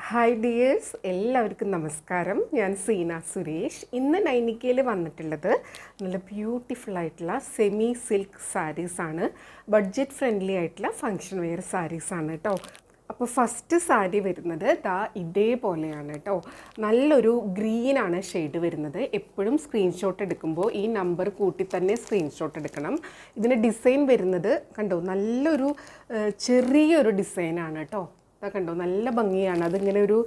Hi dears, എല്ലാവർക്കും നമസ്കാരം. ഞാൻ സീന സുരേഷ്. ഇന്ന് നൈനിക്കയിൽ വന്നിട്ടുള്ളത് നല്ല ബ്യൂട്ടിഫുൾ ആയിട്ടുള്ള സെമി സിൽക്ക് സാരീസാണ്. ബഡ്ജറ്റ് ഫ്രണ്ട്ലി ആയിട്ടുള്ള ഫങ്ഷൻ വെയർ സാരീസാണ് കേട്ടോ. അപ്പോൾ ഫസ്റ്റ് സാരി വരുന്നത് ഇതേപോലെയാണ് കേട്ടോ. നല്ലൊരു ഗ്രീനാണ് ഷെയ്ഡ് വരുന്നത്. എപ്പോഴും സ്ക്രീൻഷോട്ട് എടുക്കുമ്പോൾ ഈ നമ്പർ കൂട്ടി തന്നെ സ്ക്രീൻഷോട്ട് എടുക്കണം. ഇതിന് ഡിസൈൻ വരുന്നത് കണ്ടോ, നല്ലൊരു ചെറിയൊരു ഡിസൈനാണ് കേട്ടോ. കണ്ടോ, നല്ല ഭംഗിയാണ്. അതിങ്ങനെ ഒരു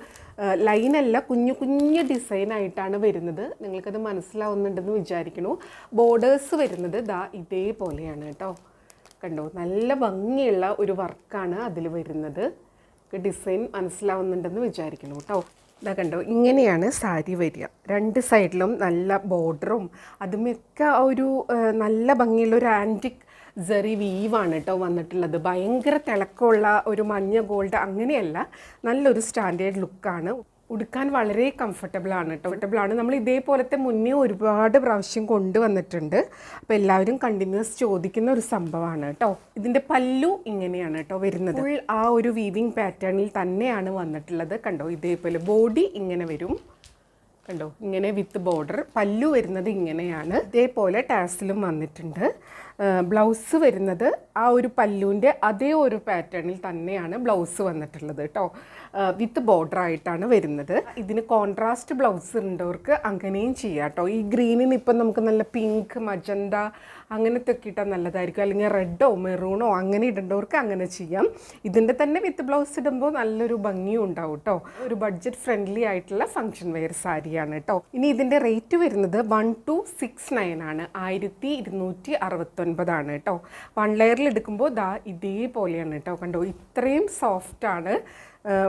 ലൈനല്ല, കുഞ്ഞു കുഞ്ഞു ഡിസൈനായിട്ടാണ് വരുന്നത്. നിങ്ങൾക്കത് മനസ്സിലാവുന്നുണ്ടെന്ന് വിചാരിക്കുന്നു. ബോർഡേഴ്സ് വരുന്നത് ഇതേപോലെയാണ് കേട്ടോ. കണ്ടോ, നല്ല ഭംഗിയുള്ള ഒരു വർക്കാണ് അതിൽ വരുന്നത്. ഡിസൈൻ മനസ്സിലാവുന്നുണ്ടെന്ന് വിചാരിക്കുന്നു കേട്ടോ. കണ്ടോ, ഇങ്ങനെയാണ് സാരി വരിക. രണ്ട് സൈഡിലും നല്ല ബോർഡറും അതുമൊക്കെ ഒരു നല്ല ഭംഗിയുള്ള ഒരു ആൻറ്റിക് ജെറി വീവാണ് കേട്ടോ വന്നിട്ടുള്ളത്. ഭയങ്കര തിളക്കമുള്ള ഒരു മഞ്ഞ ഗോൾഡ് അങ്ങനെയല്ല, നല്ലൊരു സ്റ്റാൻഡേർഡ് ലുക്കാണ്. ഉടുക്കാൻ വളരെ കംഫർട്ടബിളാണ് കേട്ടോ. കംഫർട്ടബിളാണ്. നമ്മൾ ഇതേപോലത്തെ മുന്നേ ഒരുപാട് പ്രാവശ്യം കൊണ്ടുവന്നിട്ടുണ്ട്. അപ്പോൾ എല്ലാവരും കണ്ടിന്യൂസ് ചോദിക്കുന്ന ഒരു സംഭവമാണ് കേട്ടോ. ഇതിൻ്റെ പല്ലു ഇങ്ങനെയാണ് കേട്ടോ വരുന്നത്. ഫുൾ ആ ഒരു വീവിങ് പാറ്റേണിൽ തന്നെയാണ് വന്നിട്ടുള്ളത്. കണ്ടോ, ഇതേപോലെ ബോഡി ഇങ്ങനെ വരും. കണ്ടോ, ഇങ്ങനെ വിത്ത് ബോർഡർ. പല്ലു വരുന്നത് ഇങ്ങനെയാണ്. ഇതേപോലെ ടാസിലും വന്നിട്ടുണ്ട്. ബ്ലൗസ് വരുന്നത് ആ ഒരു പല്ലുവിൻ്റെ അതേ ഒരു പാറ്റേണിൽ തന്നെയാണ് ബ്ലൗസ് വന്നിട്ടുള്ളത് കേട്ടോ. വിത്ത് ബോർഡർ ആയിട്ടാണ് വരുന്നത്. ഇതിന് കോൺട്രാസ്റ്റ് ബ്ലൗസ് ഉണ്ടവർക്ക് അങ്ങനെയും ചെയ്യാം കേട്ടോ. ഈ ഗ്രീനിന് ഇപ്പം നമുക്ക് നല്ല പിങ്ക്, മജന്ത അങ്ങനത്തെ ഒക്കെ ഇട്ടാൽ നല്ലതായിരിക്കും. അല്ലെങ്കിൽ റെഡോ മെറൂണോ അങ്ങനെ ഇടേണ്ടവർക്ക് അങ്ങനെ ചെയ്യാം. ഇതിൻ്റെ തന്നെ വിത്ത് ബ്ലൗസ് ഇടുമ്പോൾ നല്ലൊരു ഭംഗിയും ഉണ്ടാവും കേട്ടോ. ഒരു ബഡ്ജറ്റ് ഫ്രണ്ട്ലി ആയിട്ടുള്ള ഫങ്ഷൻ വെയർ സാരിയാണ് കേട്ടോ. ഇനി ഇതിൻ്റെ റേറ്റ് വരുന്നത് 1269 ആണ്. 1269 കേട്ടോ. 1 ലെയറിൽ എടുക്കുമ്പോൾ ഇതേപോലെയാണ് കേട്ടോ. കണ്ടോ, ഇത്രയും സോഫ്റ്റാണ്.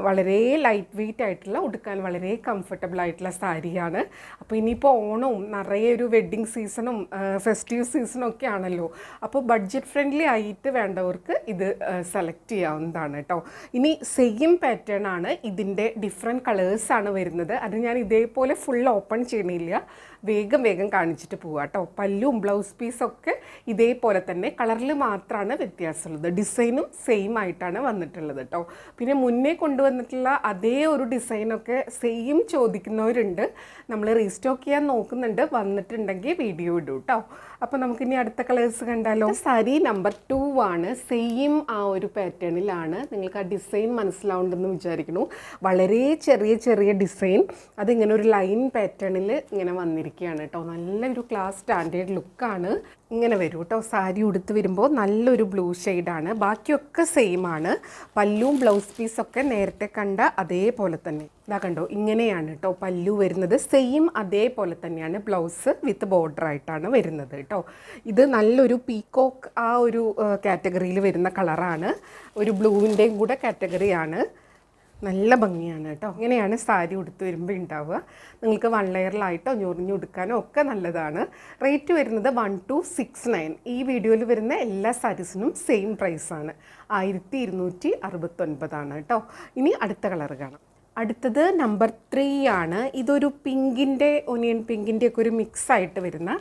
വളരെ ലൈറ്റ് വെയ്റ്റ് ആയിട്ടുള്ള, ഉടുക്കാൻ വളരെ കംഫർട്ടബിൾ ആയിട്ടുള്ള സാരിയാണ്. അപ്പോൾ ഇനിയിപ്പോൾ ഓണവും നിറയെ ഒരു വെഡ്ഡിങ് സീസണും ഫെസ്റ്റീവ് സീസണും ഒക്കെ ആണല്ലോ. അപ്പോൾ ബഡ്ജറ്റ് ഫ്രണ്ട്ലി ആയിട്ട് വേണ്ടവർക്ക് ഇത് സെലക്ട് ചെയ്യാവുന്നതാണ് കേട്ടോ. ഇനി സെയിം പാറ്റേൺ ആണ്, ഇതിൻ്റെ ഡിഫറെൻറ്റ് കളേഴ്സാണ് വരുന്നത്. അത് ഞാൻ ഇതേപോലെ ഫുൾ ഓപ്പൺ ചെയ്യണില്ല, വേഗം കാണിച്ചിട്ട് പോവാം കേട്ടോ. പല്ലും ബ്ലൗസ് പീസൊക്കെ ഇതേപോലെ തന്നെ, കളറിൽ മാത്രമാണ് വ്യത്യാസമുള്ളത്. ഡിസൈനും സെയിം ആയിട്ടാണ് വന്നിട്ടുള്ളത് കേട്ടോ. പിന്നെ മുന്നേ കൊണ്ടുവന്നിട്ടുള്ള അതേ ഒരു ഡിസൈനൊക്കെ സെയിം ചോദിക്കുന്നവരുണ്ട്. നമ്മൾ റീസ്റ്റോക്ക് ചെയ്യാൻ നോക്കുന്നുണ്ട്. വന്നിട്ടുണ്ടെങ്കിൽ വീഡിയോ ഇടും കേട്ടോ. അപ്പോൾ നമുക്കിനി അടുത്ത കളേഴ്സ് കണ്ടാലോ. സാരി നമ്പർ 2 ആണ്. സെയിം ആ ഒരു പാറ്റേണിലാണ്. നിങ്ങൾക്ക് ആ ഡിസൈൻ മനസ്സിലാവുണ്ടെന്ന് വിചാരിക്കുന്നു. വളരെ ചെറിയ ഡിസൈൻ, അതിങ്ങനെ ഒരു ലൈൻ പാറ്റേണിൽ ഇങ്ങനെ വന്നിരിക്കുകയാണ് കേട്ടോ. നല്ലൊരു ക്ലാസ് സ്റ്റാൻഡേർഡ് ലുക്കാണ്. ഇങ്ങനെ വരും കേട്ടോ. സാരി ഉടുത്ത് വരുമ്പോൾ നല്ലൊരു ബ്ലൂ ഷെയ്ഡാണ്. ബാക്കിയൊക്കെ സെയിം ആണ്. പല്ലും ബ്ലൗസ് പീസൊക്കെ നേരത്തെ കണ്ട അതേപോലെ തന്നെ. കണ്ടോ, ഇങ്ങനെയാണ് കേട്ടോ പല്ലു വരുന്നത്. സെയിം അതേപോലെ തന്നെയാണ് ബ്ലൗസ് വിത്ത് ബോർഡർ ആയിട്ടാണ് വരുന്നത് കേട്ടോ. ഇത് നല്ലൊരു പീക്കോക്ക് ആ ഒരു കാറ്റഗറിയിൽ വരുന്ന കളറാണ്. ഒരു ബ്ലൂവിൻ്റെയും കൂടെ കാറ്റഗറിയാണ്. നല്ല ഭംഗിയാണ് കേട്ടോ. ഇങ്ങനെയാണ് സാരി ഉടുത്ത് വരുമ്പോൾ ഉണ്ടാവുക. നിങ്ങൾക്ക് 1 ലെയറിലായിട്ടോ ഞൊറിഞ്ഞ് ഉടുക്കാനോ ഒക്കെ നല്ലതാണ്. റേറ്റ് വരുന്നത് 1269. ഈ വീഡിയോയിൽ വരുന്ന എല്ലാ സാരീസിനും സെയിം പ്രൈസാണ്. 1269 കേട്ടോ. ഇനി അടുത്ത കളർ കാണാം. അടുത്തത് നമ്പർ 3 ആണ്. ഇതൊരു പിങ്കിൻ്റെ, ഒനിയൻ പിങ്കിൻ്റെ ഒക്കെ ഒരു മിക്സ് ആയിട്ട് വരുന്ന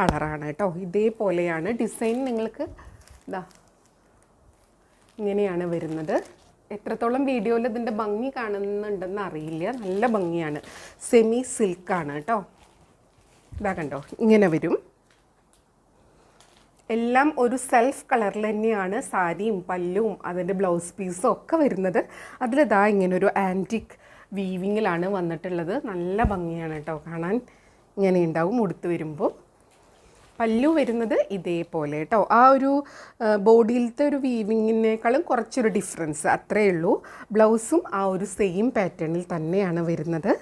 കളറാണ് കേട്ടോ. ഇതേപോലെയാണ് ഡിസൈൻ. നിങ്ങൾക്ക് ഇങ്ങനെയാണ് വരുന്നത്. എത്രത്തോളം വീഡിയോയിൽ ഇതിൻ്റെ ഭംഗി കാണുന്നുണ്ടെന്ന് അറിയില്ല. നല്ല ഭംഗിയാണ്. സെമി സിൽക്കാണ് കേട്ടോ. കണ്ടോ, ഇങ്ങനെ വരും. എല്ലാം ഒരു സെൽഫ് കളറിൽ തന്നെയാണ് സാരിയും പല്ലും അതിൻ്റെ ബ്ലൗസ് പീസും ഒക്കെ വരുന്നത്. അതിൽ ഇങ്ങനൊരു ആൻറ്റിക് വീവിങ്ങിലാണ് വന്നിട്ടുള്ളത്. നല്ല ഭംഗിയാണ് കേട്ടോ കാണാൻ. ഇങ്ങനെ ഉണ്ടാവും ഉടുത്ത് വരുമ്പോൾ. പല്ലു വരുന്നത് ഇതേപോലെ കേട്ടോ. ആ ഒരു ബോഡിയിലത്തെ ഒരു വീവിങ്ങിനേക്കാളും കുറച്ചൊരു ഡിഫറൻസ് അത്രയേ ഉള്ളൂ. ബ്ലൗസും ആ ഒരു സെയിം പാറ്റേണിൽ തന്നെയാണ് വരുന്നത്.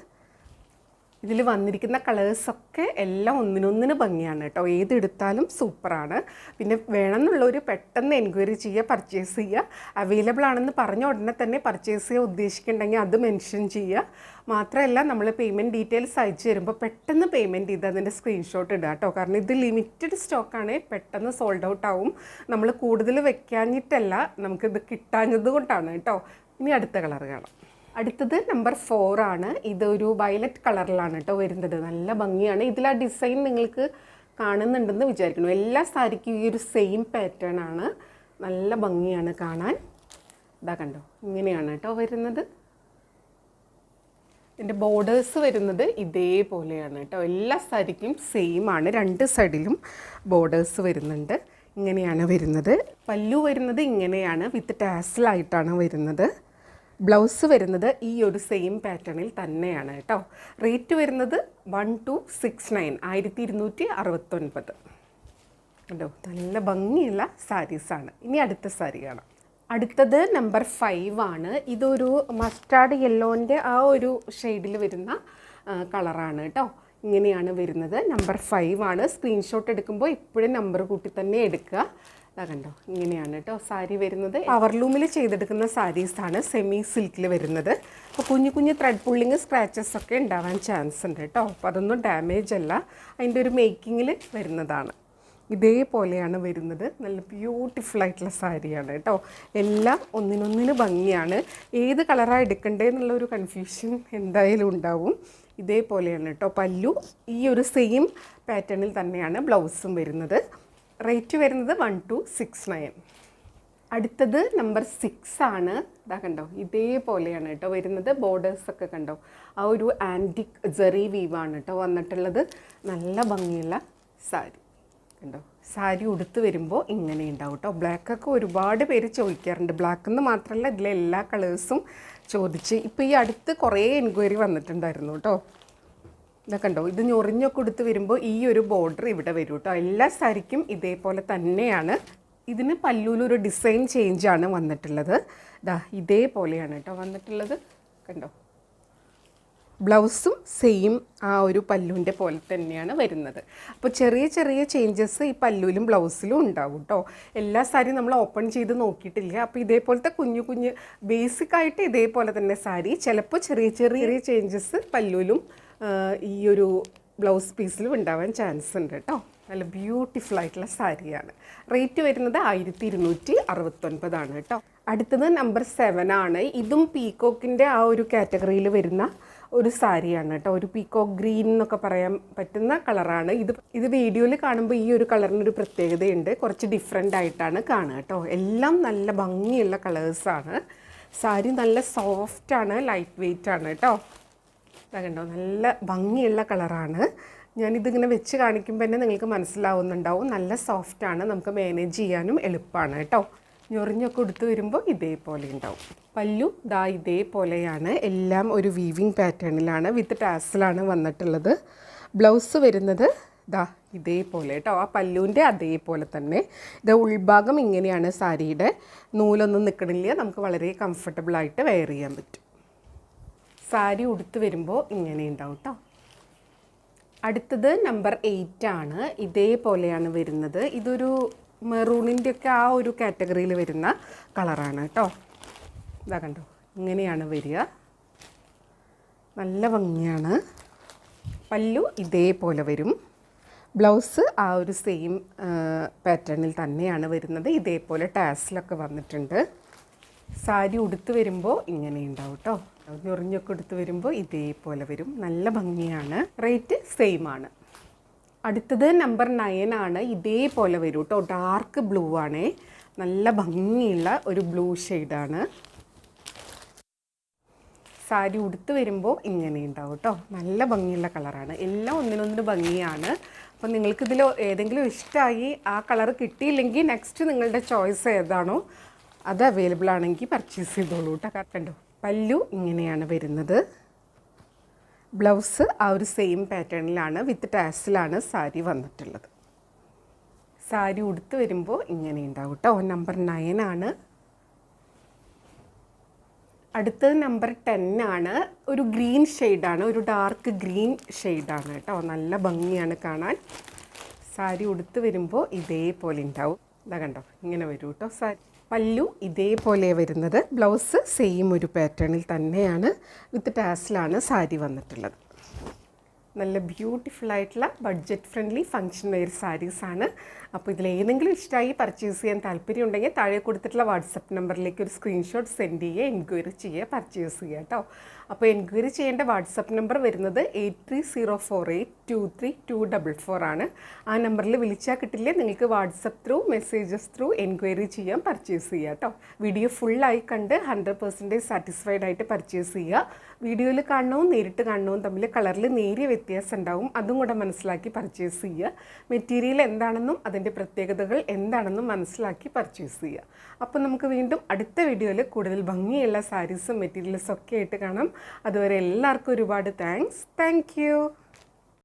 ഇതിൽ വന്നിരിക്കുന്ന കളേഴ്സൊക്കെ എല്ലാം ഒന്നിനൊന്നിന് ഭംഗിയാണ് കേട്ടോ. ഏതെടുത്താലും സൂപ്പറാണ്. പിന്നെ വേണമെന്നുള്ളവർ പെട്ടെന്ന് എൻക്വയറി ചെയ്യുക, പർച്ചേസ് ചെയ്യുക. അവൈലബിൾ ആണെന്ന് പറഞ്ഞ ഉടനെ തന്നെ പർച്ചേസ് ചെയ്യാൻ ഉദ്ദേശിക്കുന്നുണ്ടെങ്കിൽ അത് മെൻഷൻ ചെയ്യുക. മാത്രമല്ല, നമ്മൾ പേയ്മെൻറ്റ് ഡീറ്റെയിൽസ് അയച്ചു തരുമ്പോൾ പെട്ടെന്ന് പേയ്മെൻറ്റ് ചെയ്ത് അതിൻ്റെ സ്ക്രീൻഷോട്ട് ഇടുക കേട്ടോ. കാരണം ഇത് ലിമിറ്റഡ് സ്റ്റോക്കാണ്, പെട്ടെന്ന് സോൾഡ് ഔട്ട് ആവും. നമ്മൾ കൂടുതൽ വെക്കാഞ്ഞിട്ടല്ല, നമുക്കിത് കിട്ടാഞ്ഞത് കൊണ്ടാണ് കേട്ടോ. ഇനി അടുത്ത കളർ കാണാം. അടുത്തത് നമ്പർ 4 ആണ്. ഇതൊരു വയലറ്റ് കളറിലാണ് കേട്ടോ വരുന്നത്. നല്ല ഭംഗിയാണ്. ഇതിൽ ആ ഡിസൈൻ നിങ്ങൾക്ക് കാണുന്നുണ്ടെന്ന് വിചാരിക്കുന്നു. എല്ലാ സാരിക്കും ഈ ഒരു സെയിം പാറ്റേൺ ആണ്. നല്ല ഭംഗിയാണ് കാണാൻ. കണ്ടോ, ഇങ്ങനെയാണ് കേട്ടോ വരുന്നത്. ഇതിൻ്റെ ബോർഡേഴ്സ് വരുന്നത് ഇതേപോലെയാണ് കേട്ടോ. എല്ലാ സാരിക്കും സെയിം ആണ്, രണ്ട് സൈഡിലും ബോർഡേഴ്സ് വരുന്നുണ്ട്. ഇങ്ങനെയാണ് വരുന്നത്. പല്ലു വരുന്നത് ഇങ്ങനെയാണ്, വിത്ത് ടാസലായിട്ടാണ് വരുന്നത്. ബ്ലൗസ് വരുന്നത് ഈ ഒരു സെയിം പാറ്റേണിൽ തന്നെയാണ് കേട്ടോ. റേറ്റ് വരുന്നത് 1269, 1269 കേട്ടോ. നല്ല ഭംഗിയുള്ള സാരീസാണ്. ഇനി അടുത്ത സാരി കാണാം. അടുത്തത് നമ്പർ 5 ആണ്. ഇതൊരു മസ്റ്റാർഡ് യെല്ലോൻ്റെ ആ ഒരു ഷെയ്ഡിൽ വരുന്ന കളറാണ് കേട്ടോ. ഇങ്ങനെയാണ് വരുന്നത്. നമ്പർ 5 ആണ്. സ്ക്രീൻഷോട്ട് എടുക്കുമ്പോൾ എപ്പോഴും നമ്പർ കൂട്ടി തന്നെ എടുക്കുക. അതാ കണ്ടോ, ഇങ്ങനെയാണ് കേട്ടോ സാരി വരുന്നത്. പവർലൂമിൽ ചെയ്തെടുക്കുന്ന സാരീസാണ്, സെമി സിൽക്കിൽ വരുന്നത്. അപ്പോൾ കുഞ്ഞു കുഞ്ഞു ത്രെഡ് പുള്ളിങ് സ്ക്രാച്ചസ് ഒക്കെ ഉണ്ടാവാൻ ചാൻസ് ഉണ്ട് കേട്ടോ. അപ്പോൾ അതൊന്നും ഡാമേജ് അല്ല, അതിൻ്റെ ഒരു മേക്കിങ്ങിൽ വരുന്നതാണ്. ഇതേപോലെയാണ് വരുന്നത്. നല്ല ബ്യൂട്ടിഫുൾ ആയിട്ടുള്ള സാരിയാണ് കേട്ടോ. എല്ലാം ഒന്നിനൊന്നിന് ഭംഗിയാണ്. ഏത് കളറാണ് എടുക്കേണ്ടതെന്നുള്ളൊരു കൺഫ്യൂഷൻ എന്തായാലും ഉണ്ടാവും. ഇതേപോലെയാണ് കേട്ടോ പല്ലു. ഈ ഒരു സെയിം പാറ്റേണിൽ തന്നെയാണ് ബ്ലൗസും വരുന്നത്. റേറ്റ് വരുന്നത് 1269. അടുത്തത് നമ്പർ 6 ആണ്. ഇതാ കണ്ടോ, ഇതേപോലെയാണ് കേട്ടോ വരുന്നത്. ബോർഡേഴ്സൊക്കെ കണ്ടോ, ആ ഒരു ആൻറ്റിക് ജെറി വീവാണ് കേട്ടോ വന്നിട്ടുള്ളത്. നല്ല ഭംഗിയുള്ള സാരി കണ്ടോ. സാരി ഉടുത്ത് വരുമ്പോൾ ഇങ്ങനെ ഉണ്ടാവും കേട്ടോ. ബ്ലാക്കൊക്കെ ഒരുപാട് പേര് ചോദിക്കാറുണ്ട്. ബ്ലാക്ക് എന്ന് മാത്രമല്ല, ഇതിലെ എല്ലാ കളേഴ്സും ചോദിച്ച് ഇപ്പോൾ ഈ അടുത്ത് കുറേ എൻക്വയറി വന്നിട്ടുണ്ടായിരുന്നു കേട്ടോ. ഇതൊക്കെ കണ്ടോ, ഇത് ഞൊറിഞ്ഞൊക്കെ ഉടുത്ത് വരുമ്പോൾ ഈ ഒരു ബോർഡർ ഇവിടെ വരും കേട്ടോ. എല്ലാ സാരിക്കും ഇതേപോലെ തന്നെയാണ്. ഇതിന് പല്ലൂലൊരു ഡിസൈൻ ചേഞ്ചാണ് വന്നിട്ടുള്ളത്. ദാ ഇതേപോലെയാണ് കേട്ടോ വന്നിട്ടുള്ളത്. കണ്ടോ, ബ്ലൗസും സെയിം ആ ഒരു പല്ലുവിൻ്റെ പോലെ തന്നെയാണ് വരുന്നത്. അപ്പോൾ ചെറിയ ചെറിയ ചേഞ്ചസ് ഈ പല്ലുവിലും ബ്ലൗസിലും ഉണ്ടാവും കേട്ടോ. എല്ലാ സാരിയും നമ്മൾ ഓപ്പൺ ചെയ്ത് നോക്കിയിട്ടില്ല. അപ്പോൾ ഇതേപോലത്തെ കുഞ്ഞു കുഞ്ഞ് ബേസിക്കായിട്ട് ഇതേപോലെ തന്നെ സാരി, ചിലപ്പോൾ ചെറിയ ചെറിയ ചേഞ്ചസ് പല്ലുവിലും ഈ ഒരു ബ്ലൗസ് പീസിലും ഉണ്ടാവാൻ ചാൻസ് ഉണ്ട് കേട്ടോ. നല്ല ബ്യൂട്ടിഫുൾ ആയിട്ടുള്ള സാരിയാണ്. റേറ്റ് വരുന്നത് 1269 ആണ് കേട്ടോ. അടുത്തത് നമ്പർ 7 ആണ്. ഇതും പീക്കോക്കിൻ്റെ ആ ഒരു കാറ്റഗറിയിൽ വരുന്ന ഒരു സാരിയാണ് കേട്ടോ. ഒരു പീക്കോക്ക് ഗ്രീൻ എന്നൊക്കെ പറയാൻ പറ്റുന്ന കളറാണ് ഇത് വീഡിയോയിൽ കാണുമ്പോൾ ഈ ഒരു കളറിനൊരു പ്രത്യേകതയുണ്ട്. കുറച്ച് ഡിഫറെൻ്റ് ആയിട്ടാണ് കാണുക കേട്ടോ. എല്ലാം നല്ല ഭംഗിയുള്ള കളേഴ്സാണ്. സാരി നല്ല സോഫ്റ്റാണ്, ലൈറ്റ് വെയ്റ്റ് ആണ് കേട്ടോ. കണ്ടോ, നല്ല ഭംഗിയുള്ള കളറാണ്. ഞാനിതിങ്ങനെ വെച്ച് കാണിക്കുമ്പോൾ തന്നെ നിങ്ങൾക്ക് മനസ്സിലാവുന്നുണ്ടാവും. നല്ല സോഫ്റ്റാണ്, നമുക്ക് മാനേജ് ചെയ്യാനും എളുപ്പമാണ് കേട്ടോ. ഞൊറിഞ്ഞൊക്കെ എടുത്ത് വരുമ്പോൾ ഇതേപോലെ ഉണ്ടാവും. പല്ലു ദാ ഇതേപോലെയാണ്. എല്ലാം ഒരു വീവിങ് പാറ്റേണിലാണ്, വിത്ത് ടാസലാണ് വന്നിട്ടുള്ളത്. ബ്ലൗസ് വരുന്നത് ദാ ഇതേപോലെ കേട്ടോ. ആ പല്ലുവിൻ്റെ അതേപോലെ തന്നെ. ഇത് ഉൾഭാഗം ഇങ്ങനെയാണ് സാരിയുടെ. നൂലൊന്നും നിൽക്കണില്ല, നമുക്ക് വളരെ കംഫർട്ടബിളായിട്ട് വെയർ ചെയ്യാൻ പറ്റും. സാരി ഉടുത്ത് വരുമ്പോൾ ഇങ്ങനെ ഉണ്ടാവും കേട്ടോ. അടുത്തത് നമ്പർ 8 ആണ്. ഇതേപോലെയാണ് വരുന്നത്. ഇതൊരു മെറൂണിൻ്റെ ഒക്കെ ആ ഒരു കാറ്റഗറിയിൽ വരുന്ന കളറാണ് കേട്ടോ. ഇതാ കണ്ടോ, ഇങ്ങനെയാണ് വരിക. നല്ല ഭംഗിയാണ്. പല്ലു ഇതേപോലെ വരും. ബ്ലൗസ് ആ ഒരു സെയിം പാറ്റേണിൽ തന്നെയാണ് വരുന്നത്. ഇതേപോലെ ടാസിലൊക്കെ വന്നിട്ടുണ്ട്. സാരി ഉടുത്ത് വരുമ്പോൾ ഇങ്ങനെ ഉണ്ടാവും കേട്ടോ. ഞൊറിഞ്ഞൊക്കെ എടുത്ത് വരുമ്പോൾ ഇതേപോലെ വരും. നല്ല ഭംഗിയാണ്. റേറ്റ് സെയിം ആണ്. അടുത്തത് നമ്പർ 9 ആണ്. ഇതേപോലെ വരും കേട്ടോ. ഡാർക്ക് ബ്ലൂ ആണ്. നല്ല ഭംഗിയുള്ള ഒരു ബ്ലൂ ഷെയ്ഡാണ്. സാരി ഉടുത്ത് വരുമ്പോൾ ഇങ്ങനെ ഉണ്ടാവും കേട്ടോ. നല്ല ഭംഗിയുള്ള കളറാണ്. എല്ലാം ഒന്നിനൊന്നിന് ഭംഗിയാണ്. അപ്പോൾ നിങ്ങൾക്കിതിൽ ഏതെങ്കിലും ഇഷ്ടമായി ആ കളർ കിട്ടിയില്ലെങ്കിൽ നെക്സ്റ്റ് നിങ്ങളുടെ ചോയ്സ് ഏതാണോ അത് അവൈലബിൾ ആണെങ്കിൽ പർച്ചേസ് ചെയ്തോളൂ കേട്ടോ. കണ്ടോ, പല്ലു ഇങ്ങനെയാണ് വരുന്നത്. ബ്ലൗസ് ആ ഒരു സെയിം പാറ്റേണിലാണ്, വിത്ത് ടാസിലാണ് സാരി വന്നിട്ടുള്ളത്. സാരി ഉടുത്ത് വരുമ്പോൾ ഇങ്ങനെ ഉണ്ടാവും കേട്ടോ. നമ്പർ 9 ആണ്. അടുത്തത് നമ്പർ 10 ആണ്. ഒരു ഗ്രീൻ ഷെയ്ഡാണ്, ഒരു ഡാർക്ക് ഗ്രീൻ ഷെയ്ഡാണ് കേട്ടോ. നല്ല ഭംഗിയാണ് കാണാൻ. സാരി ഉടുത്ത് വരുമ്പോൾ ഇതേപോലെ ഉണ്ടാവും. ഇതാ കണ്ടോ, ഇങ്ങനെ വരും കേട്ടോ സാരി. പല്ലു ഇതേപോലെ വരുന്നത്. ബ്ലൗസ് സെയിം ഒരു പാറ്റേണിൽ തന്നെയാണ്, വിത്ത് ടാസിലാണ് സാരി വന്നിട്ടുള്ളത്. നല്ല ബ്യൂട്ടിഫുൾ ആയിട്ടുള്ള ബഡ്ജറ്റ് ഫ്രണ്ട്ലി ഫങ്ഷൻ വെയർ സാരീസാണ്. അപ്പോൾ ഇതിലേതെങ്കിലും ഇഷ്ടമായി പർച്ചേസ് ചെയ്യാൻ താല്പര്യമുണ്ടെങ്കിൽ താഴെ കൊടുത്തിട്ടുള്ള വാട്സപ്പ് നമ്പറിലേക്ക് ഒരു സ്ക്രീൻഷോട്ട് സെൻഡ് ചെയ്യുക, എൻക്വയറി ചെയ്യുക, പർച്ചേസ് ചെയ്യുക കേട്ടോ. അപ്പോൾ എൻക്വയറി ചെയ്യേണ്ട വാട്സപ്പ് നമ്പർ വരുന്നത് 8304823244 ആണ്. ആ നമ്പറിൽ വിളിച്ചാൽ കിട്ടില്ലേ, നിങ്ങൾക്ക് WhatsApp through messages through enquiry ചെയ്യാൻ പർച്ചേസ് ചെയ്യുക കേട്ടോ. വീഡിയോ ഫുള്ളായി കണ്ട് 100% സാറ്റിസ്ഫൈഡ് ആയിട്ട് പർച്ചേസ് ചെയ്യുക. വീഡിയോയിൽ കാണണവും നേരിട്ട് കാണണവും തമ്മിൽ കളറിൽ നേരിയ വ്യത്യാസം ഉണ്ടാവും. അതും കൂടെ മനസ്സിലാക്കി പർച്ചേസ് ചെയ്യുക. മെറ്റീരിയൽ എന്താണെന്നും അതിൻ്റെ പ്രത്യേകതകൾ എന്താണെന്നും മനസ്സിലാക്കി പർച്ചേസ് ചെയ്യുക. അപ്പോൾ നമുക്ക് വീണ്ടും അടുത്ത വീഡിയോയിൽ കൂടുതൽ ഭംഗിയുള്ള സാരീസും മെറ്റീരിയൽസും ഒക്കെ ആയിട്ട് കാണാം. അതുവരെ എല്ലാവർക്കും ഒരുപാട് താങ്ക്സ്. Thank you.